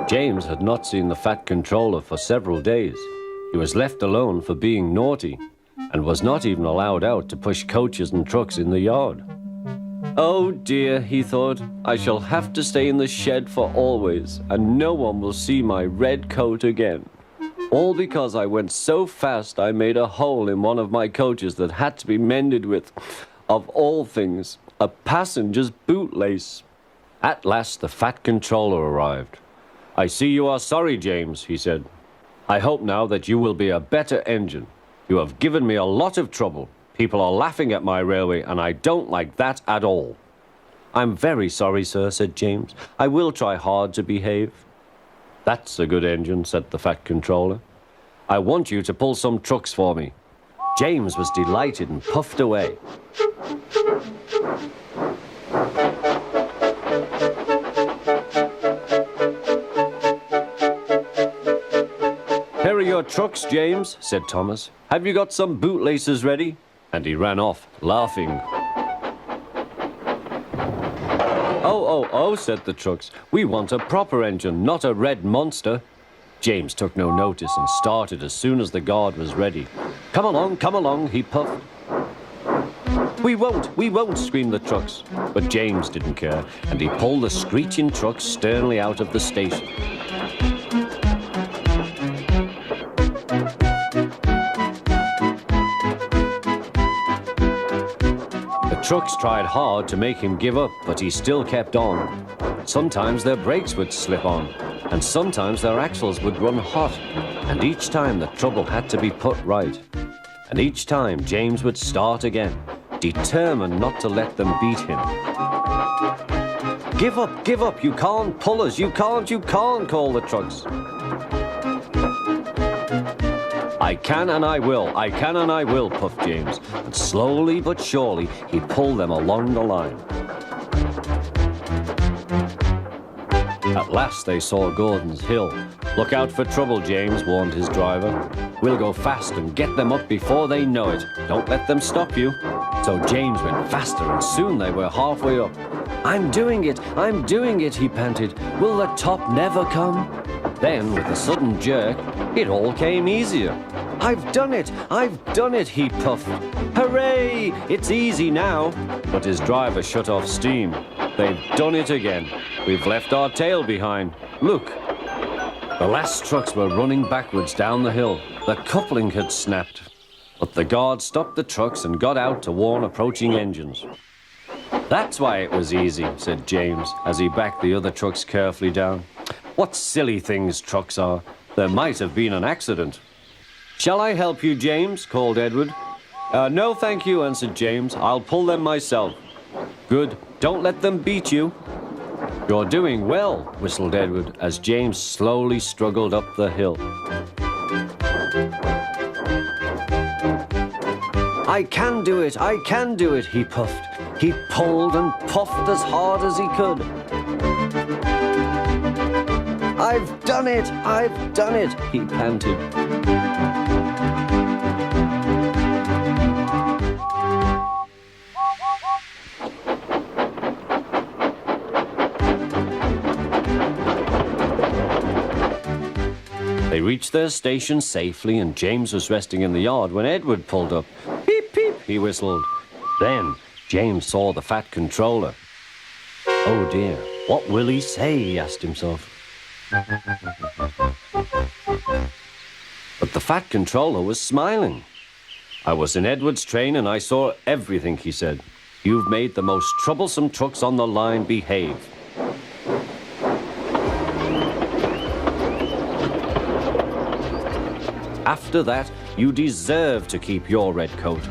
James had not seen the Fat Controller for several days. He was left alone for being naughty and was not even allowed out to push coaches and trucks in the yard. Oh dear, he thought, I shall have to stay in the shed for always, and no one will see my red coat again. All because I went so fast I made a hole in one of my coaches that had to be mended with, of all things, a passenger's bootlace. At last the Fat Controller arrived. I see you are sorry, James, he said. I hope now that you will be a better engine. You have given me a lot of trouble. People are laughing at my railway, and I don't like that at all. I'm very sorry, sir, said James. I will try hard to behave. That's a good engine, said the Fat Controller. I want you to pull some trucks for me. James was delighted and puffed away. Here are your trucks, James, said Thomas. Have you got some bootlaces ready? And he ran off, laughing. Oh, said the trucks. We want a proper engine, not a red monster. James took no notice and started as soon as the guard was ready. Come along, he puffed. We won't, screamed the trucks. But James didn't care, and he pulled the screeching trucks sternly out of the station. The trucks tried hard to make him give up, but he still kept on. Sometimes their brakes would slip on, and sometimes their axles would run hot, and each time the trouble had to be put right. And each time James would start again, determined not to let them beat him. Give up, you can't pull us, you can't, called the trucks. I can and I will, puffed James, and slowly but surely he pulled them along the line. At last they saw Gordon's Hill. Look out for trouble, James, warned his driver. We'll go fast and get them up before they know it. Don't let them stop you. So James went faster, and soon they were halfway up. I'm doing it, he panted. Will the top never come? Then, with a sudden jerk, it all came easier. I've done it, he puffed. Hooray! It's easy now. But his driver shut off steam. They've done it again. We've left our tail behind. Look. The last trucks were running backwards down the hill. The coupling had snapped. But the guard stopped the trucks and got out to warn approaching engines. That's why it was easy, said James, as he backed the other trucks carefully down. What silly things trucks are. There might have been an accident. Shall I help you, James? Called Edward. No, thank you, answered James. I'll pull them myself. Good. Don't let them beat you. You're doing well, whistled Edward, as James slowly struggled up the hill. I can do it, he puffed. He pulled and puffed as hard as he could. I've done it, he panted. They reached their station safely, and James was resting in the yard when Edward pulled up. Peep, peep, he whistled. Then James saw the Fat Controller. Oh dear, what will he say, he asked himself. But the Fat Controller was smiling. I was in Edward's train and I saw everything, he said. You've made the most troublesome trucks on the line behave. After that, you deserve to keep your red coat.